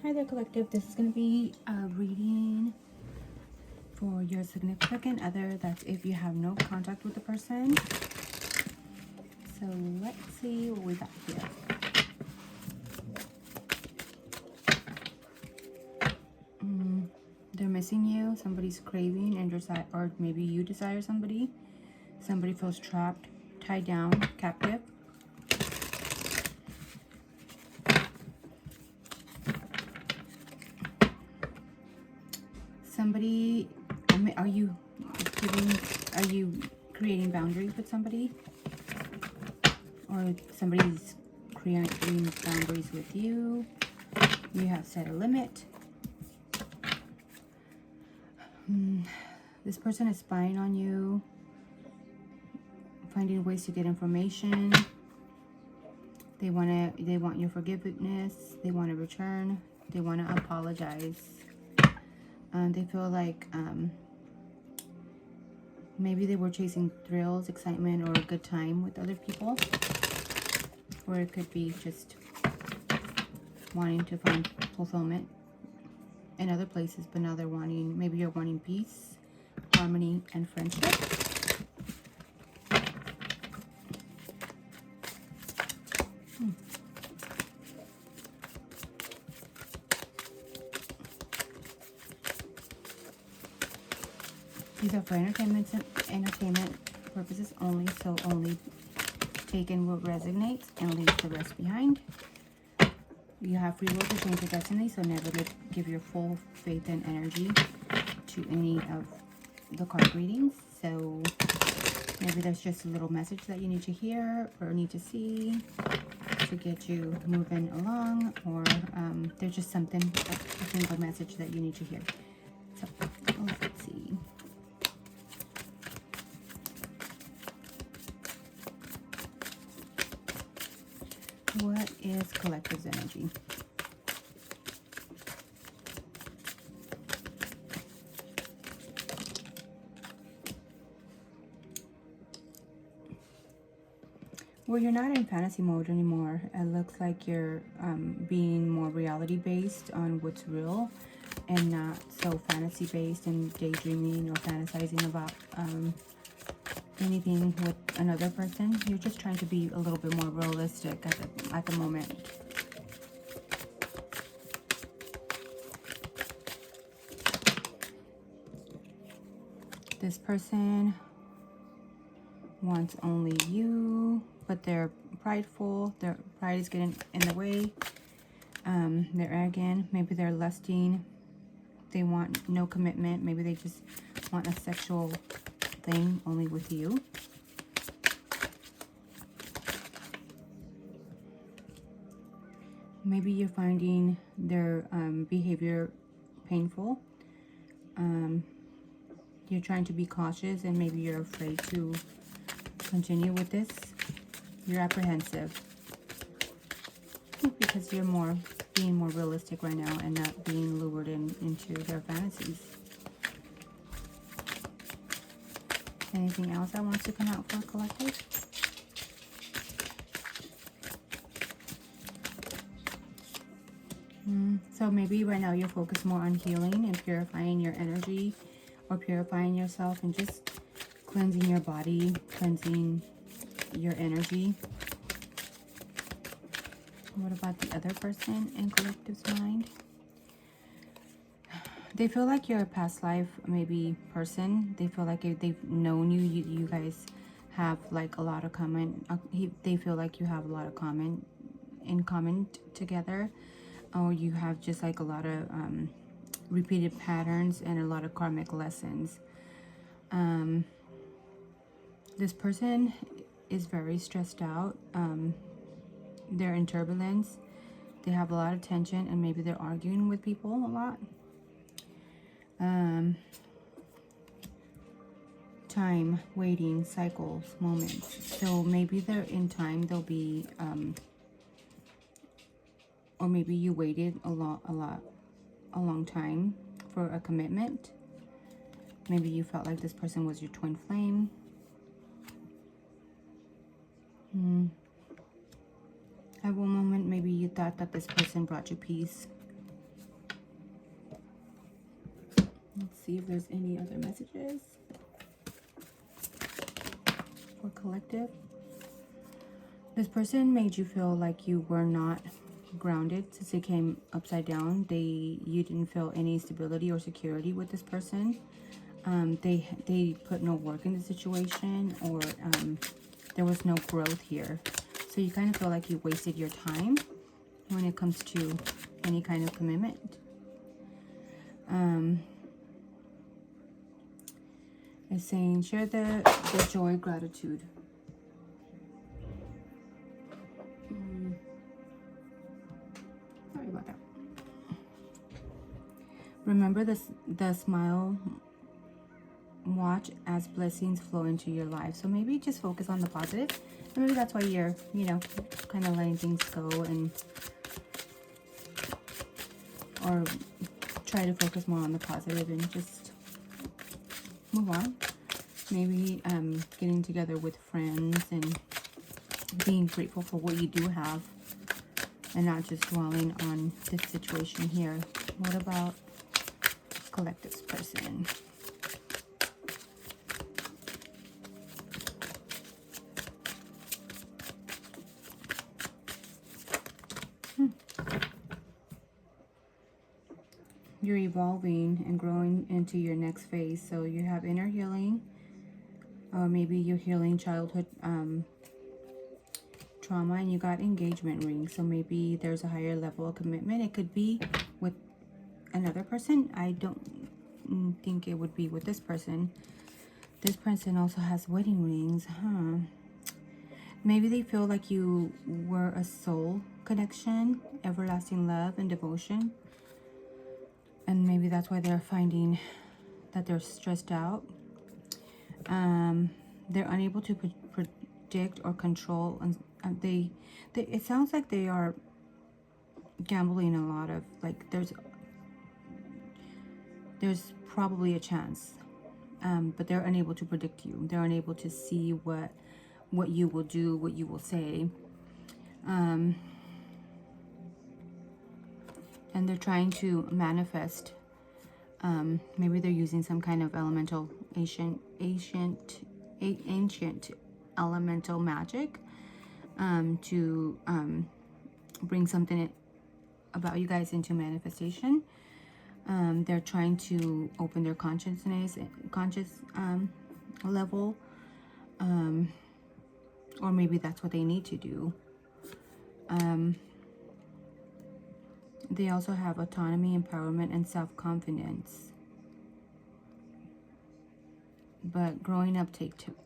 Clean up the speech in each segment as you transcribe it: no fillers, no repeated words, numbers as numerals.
Hi there, collective. This is going to be a reading for your significant other. That's if you have no contact with the person. So let's see what we got here. They're missing you. Somebody's craving and desire, or maybe you desire somebody. Somebody feels trapped, tied down, captive. Somebody, are you creating boundaries with somebody? Or somebody's creating boundaries with you? You have set a limit. This person is spying on you, finding ways to get information. They want your forgiveness. They want to return. They want to apologize. They feel like maybe they were chasing thrills, excitement, or a good time with other people. Or it could be just wanting to find fulfillment in other places, but now they're wanting, maybe you're wanting peace, harmony, and friendship. These are for entertainment purposes only, so only take in what resonates and leave the rest behind. You have free will to change your destiny, so never give your full faith and energy to any of the card readings. So maybe there's just a little message that you need to hear or need to see to get you moving along, or there's just something, a single message that you need to hear. So let's see. What is collective's energy? Well, you're not in fantasy mode anymore. It looks like you're being more reality based on what's real and not so fantasy based and daydreaming or fantasizing about anything with another person. You're just trying to be a little bit more realistic at the moment. This person wants only you, but they're prideful. Their pride is getting in the way. They're arrogant. Maybe they're lusting. They want no commitment. Maybe they just want a sexual thing only with you. Maybe you're finding their behavior painful. You're trying to be cautious, and maybe you're afraid to continue with this. You're apprehensive because you're being more realistic right now and not being lured into their fantasies. Anything else that wants to come out for a collective? So maybe right now you're focused more on healing and purifying your energy, or purifying yourself and just cleansing your body, cleansing your energy. What about the other person in collective's mind? They feel like you're a past life, maybe person. They feel like they've known you. You guys have like a lot of common. They feel like you have a lot of in common together, or you have just like a lot of repeated patterns and a lot of karmic lessons. This person is very stressed out. They're in turbulence. They have a lot of tension, and maybe they're arguing with people a lot. Time, waiting, cycles, moments. So maybe they're in time. They'll be, or maybe you waited a long time for a commitment. Maybe you felt like this person was your twin flame. At one moment, maybe you thought that this person brought you peace. Let's see if there's any other messages for collective. This person made you feel like you were not grounded since they came upside down. You didn't feel any stability or security with this person. They put no work in the situation, or there was no growth here. So you kind of feel like you wasted your time when it comes to any kind of commitment. It's saying share the joy, gratitude. Sorry about that. Remember the smile. Watch as blessings flow into your life. So maybe just focus on the positive. And maybe that's why you're, kind of letting things go, and or try to focus more on the positive and just move on. Maybe getting together with friends and being grateful for what you do have, and not just dwelling on this situation here. What about collective's person? You're evolving and growing into your next phase. So you have inner healing, or maybe you're healing childhood trauma, and you got engagement ring. So maybe there's a higher level of commitment. It could be with another person. I don't think it would be with this person. This person also has wedding rings. Maybe they feel like you were a soul connection, everlasting love and devotion. And maybe that's why they're finding that they're stressed out. They're unable to predict or control, and it sounds like they are gambling a lot of, like, there's probably a chance, but they're unable to predict you. They're unable to see what you will do, what you will say. And they're trying to manifest. Maybe they're using some kind of elemental, ancient elemental magic to bring something about you guys into manifestation. They're trying to open their conscious level, or maybe that's what they need to do. They also have autonomy, empowerment, and self-confidence. But growing up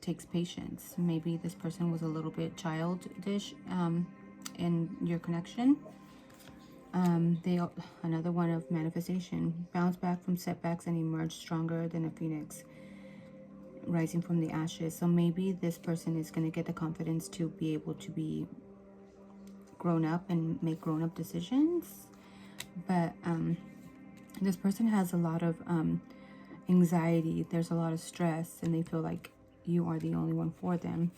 takes patience. Maybe this person was a little bit childish in your connection. Another one of manifestation. Bounce back from setbacks and emerge stronger than a phoenix rising from the ashes. So maybe this person is going to get the confidence to be able to be grown up and make grown-up decisions. But this person has a lot of anxiety. There's a lot of stress, and they feel like you are the only one for them.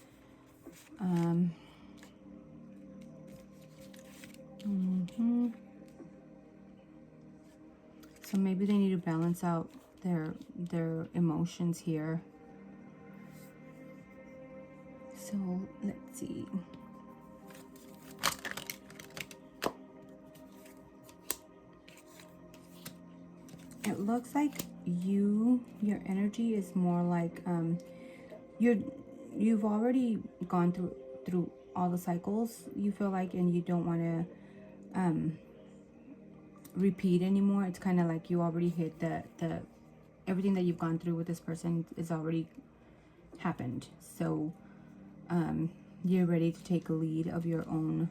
So maybe they need to balance out their emotions here. So let's see. It looks like your energy is more like you've already gone through all the cycles, you feel like, and you don't want to repeat anymore. It's kind of like you already hit the everything that you've gone through with this person is already happened. So you're ready to take a lead of your own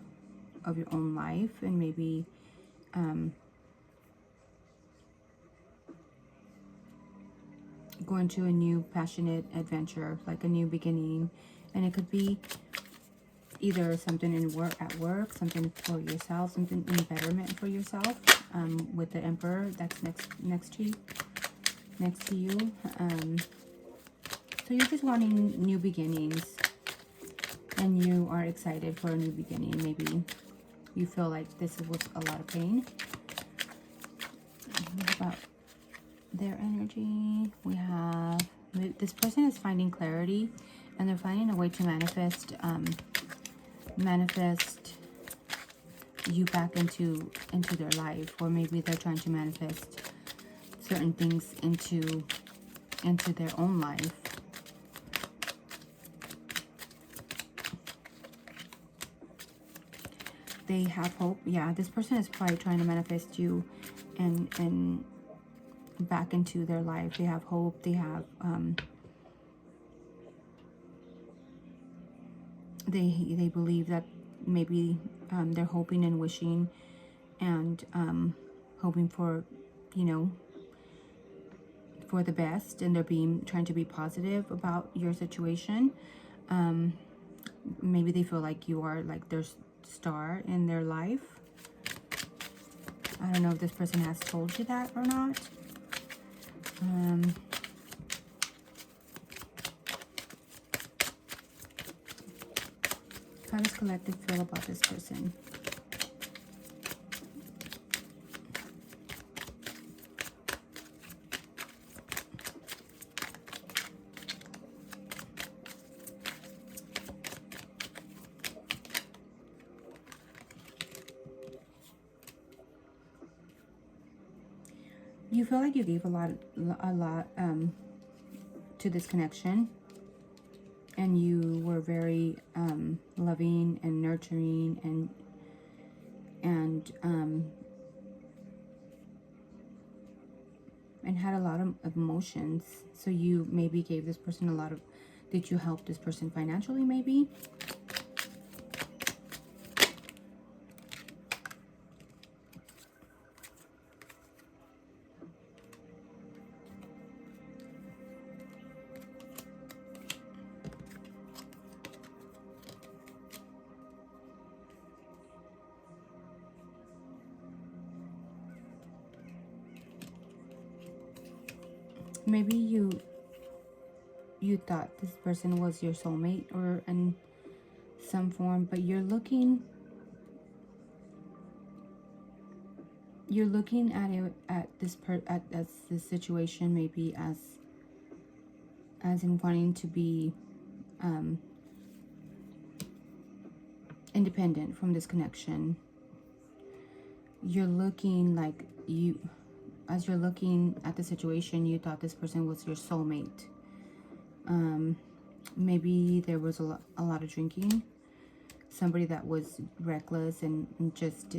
life, and maybe go into a new passionate adventure, like a new beginning. And it could be either something at work, something for yourself, something in betterment for yourself, with the Emperor that's next to you. So you're just wanting new beginnings, and you are excited for a new beginning. Maybe you feel like this was a lot of pain. What about their energy, we have this person is finding clarity, and they're finding a way to manifest you back into their life, or maybe they're trying to manifest certain things into their own life. They have hope. Yeah, this person is probably trying to manifest you and back into their life. They have hope. They have they believe that maybe they're hoping and wishing and hoping for, you know, for the best, and they're trying to be positive about your situation. Maybe they feel like you are like their star in their life. I don't know if this person has told you that or not. How does collective feel about this person? You feel like you gave a lot to this connection, and you were very loving and nurturing and had a lot of emotions. So you maybe gave this person a lot of, did you help this person financially maybe? Maybe you thought this person was your soulmate or in some form, but you're looking at it, at this situation maybe as in wanting to be independent from this connection. You're looking like as you're looking at the situation, you thought this person was your soulmate. Maybe there was a lot of drinking. Somebody that was reckless and just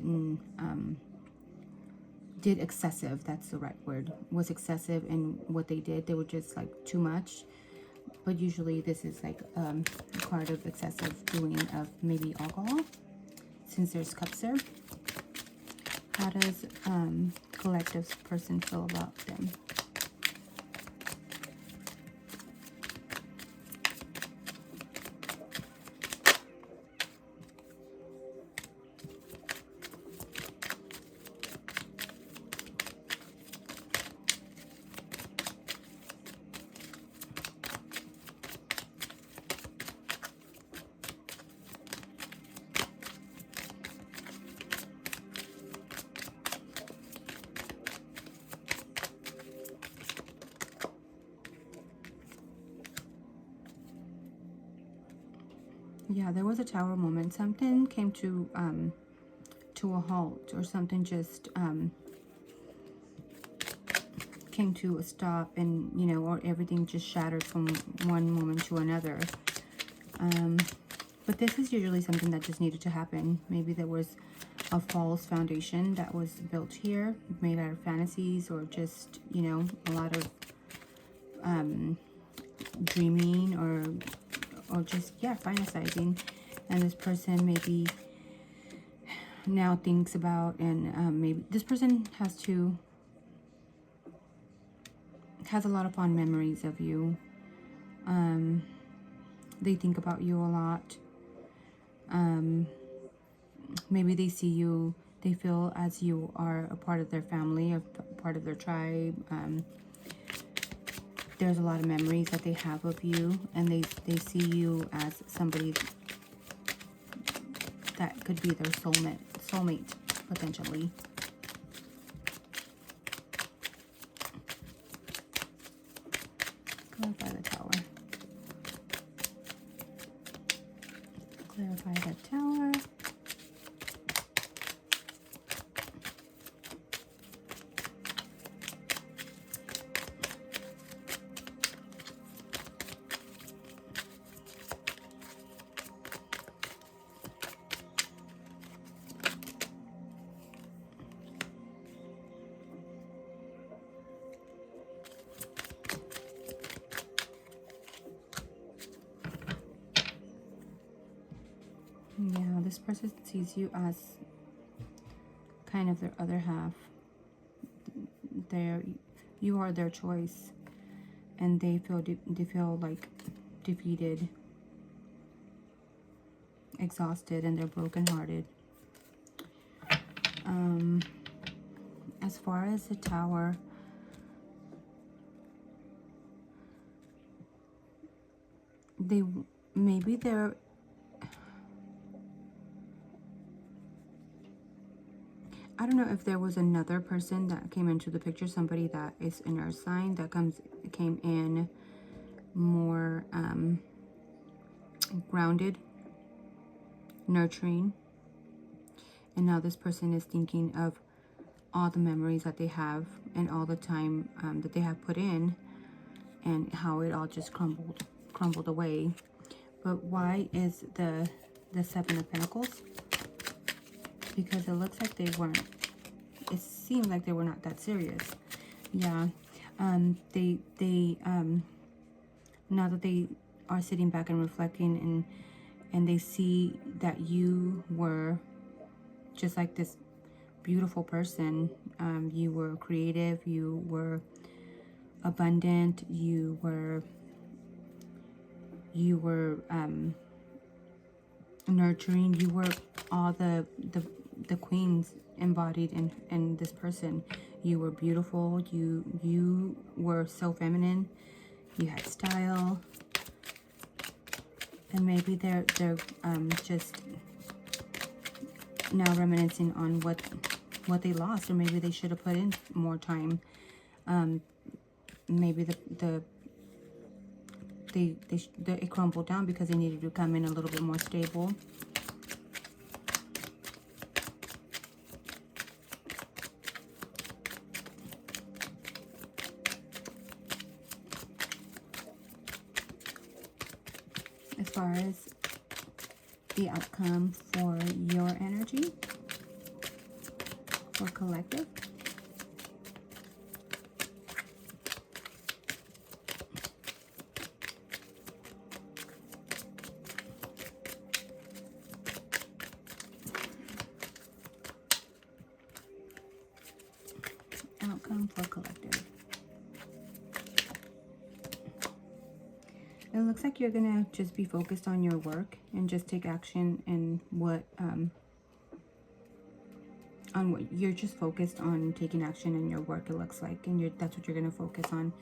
did excessive. That's the right word. Was excessive in what they did. They were just like too much. But usually this is like a card of excessive doing of maybe alcohol, since there's cups there. How does collective person feel about them? Yeah, there was a tower moment. Something came to a halt, or something just came to a stop, and you know, or everything just shattered from one moment to another. But this is usually something that just needed to happen. Maybe there was a false foundation that was built here, made out of fantasies, or just, you know, a lot of dreaming or just, yeah, fantasizing. And this person maybe now thinks about, and maybe this person has a lot of fond memories of you. They think about you a lot. Maybe they see you, they feel as you are a part of their family, or part of their tribe. There's a lot of memories that they have of you, and they see you as somebody that could be their soulmate potentially. Clarify the Tower. Clarify the Tower. Yeah, this person sees you as kind of their other half. You are their choice, and they feel like defeated, exhausted, and they're brokenhearted. As far as the Tower, they're I don't know if there was another person that came into the picture, somebody that is an earth sign that came in more grounded, nurturing, and now this person is thinking of all the memories that they have and all the time that they have put in, and how it all just crumbled away. But why is the Seven of Pentacles? Because it looks like it seemed like they were not that serious. Yeah. They now that they are sitting back and reflecting, and they see that you were just like this beautiful person. You were creative, you were abundant, you were nurturing, you were all the queens embodied in this person. You were beautiful, you were so feminine, you had style, and maybe they're just now reminiscing on what they lost, or maybe they should have put in more time. Maybe it crumbled down because they needed to come in a little bit more stable. As far as the outcome for your energy, for collective, outcome for collective. It looks like you're gonna just be focused on your work and just take action in what you're just focused on taking action in your work, it looks like, and that's what you're gonna focus on.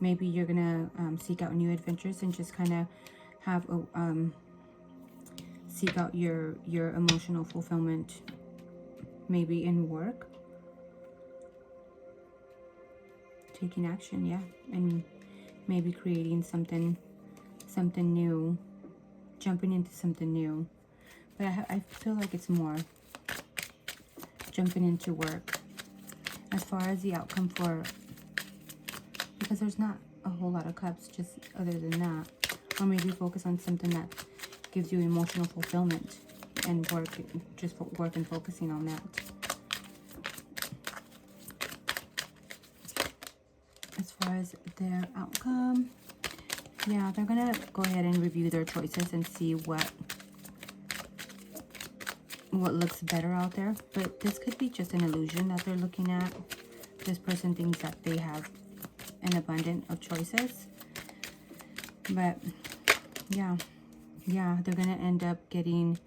Maybe you're gonna seek out new adventures and just kind of have seek out your emotional fulfillment, maybe in work, taking action, yeah, and maybe creating something new, jumping into something new. But I feel like it's more jumping into work. As far as the outcome for, because there's not a whole lot of cups just other than that, or maybe focus on something that gives you emotional fulfillment and work, just work and focusing on that. As far as their outcome, yeah, they're gonna go ahead and review their choices and see what looks better out there. But this could be just an illusion that they're looking at. This person thinks that they have an abundance of choices, but yeah, they're gonna end up getting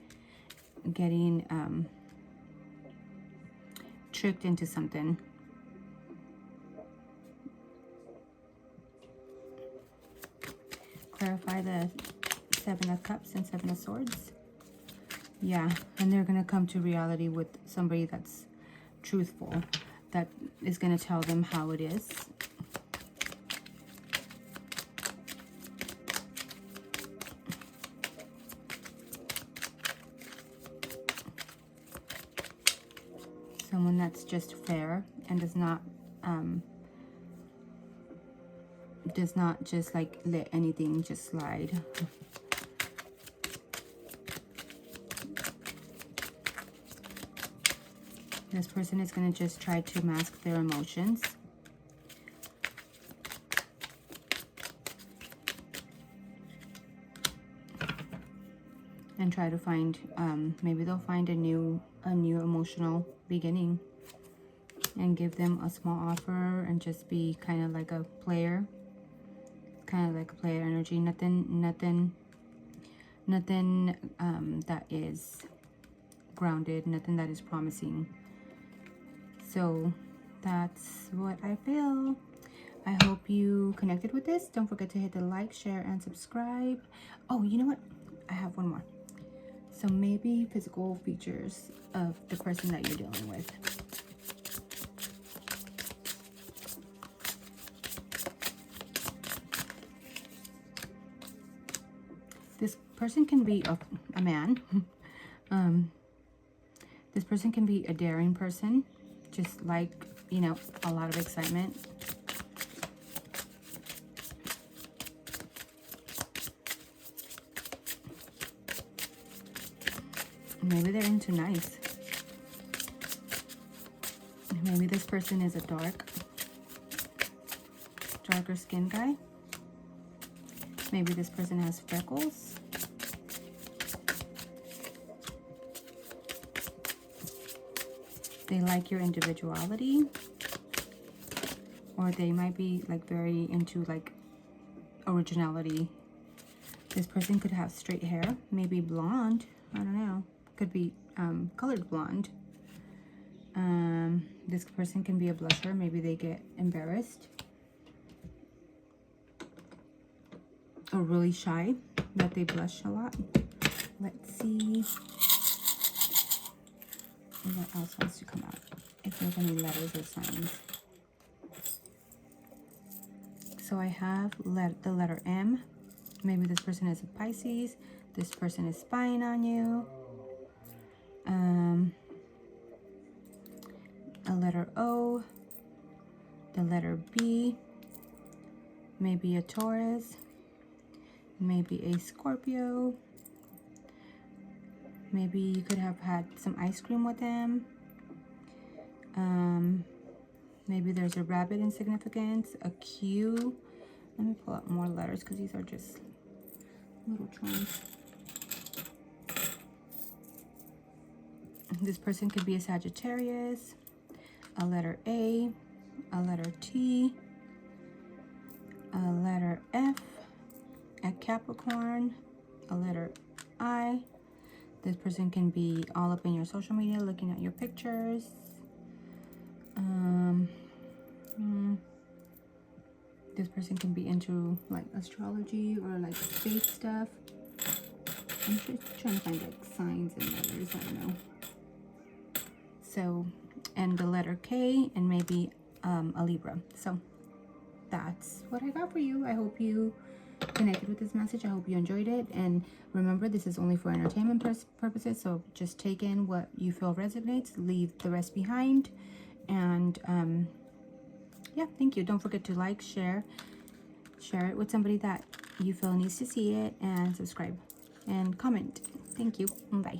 tricked into something. Clarify the Seven of Cups and Seven of Swords. Yeah, and they're gonna come to reality with somebody that's truthful, that is gonna tell them how it is. Someone that's just fair and does not just like let anything just slide. This person is going to just try to mask their emotions. And try to find, maybe they'll find a new emotional beginning. And give them a small offer and just be kind of like a player. Kind of like a player energy. Nothing that is grounded. Nothing that is promising. So that's what I feel. I hope you connected with this. Don't forget to hit the like, share, and subscribe. Oh, you know what? I have one more. So maybe physical features of the person that you're dealing with. This person can be a man. This person can be a daring person. Just like, you know, a lot of excitement. Maybe they're into nice. Maybe this person is a darker skin guy. Maybe this person has freckles. They like your individuality. Or they might be like very into like originality. This person could have straight hair, maybe blonde. I don't know. Could be colored blonde. This person can be a blusher. Maybe they get embarrassed. Or really shy, that they blush a lot. Let's see what else wants to come out. If there's any letters or signs. So I have the letter M. Maybe this person is a Pisces. This person is spying on you. A letter O. The letter B. Maybe a Taurus. Maybe a Scorpio. Maybe you could have had some ice cream with them. Maybe there's a rabbit in significance, a Q. Let me pull out more letters because these are just little trunks. This person could be a Sagittarius, a letter A, a letter T, a letter F, a Capricorn, a letter I. This person can be all up in your social media looking at your pictures. This person can be into like astrology or like space stuff. I'm just trying to find like signs and letters, I don't know. So, and the letter K and maybe a Libra. So that's what I got for you. I hope you connected with this message. I hope you enjoyed it. And remember, this is only for entertainment purposes. So just take in what you feel resonates. Leave the rest behind. And yeah, thank you. Don't forget to like, share it with somebody that you feel needs to see it, and subscribe and comment. Thank you. Bye.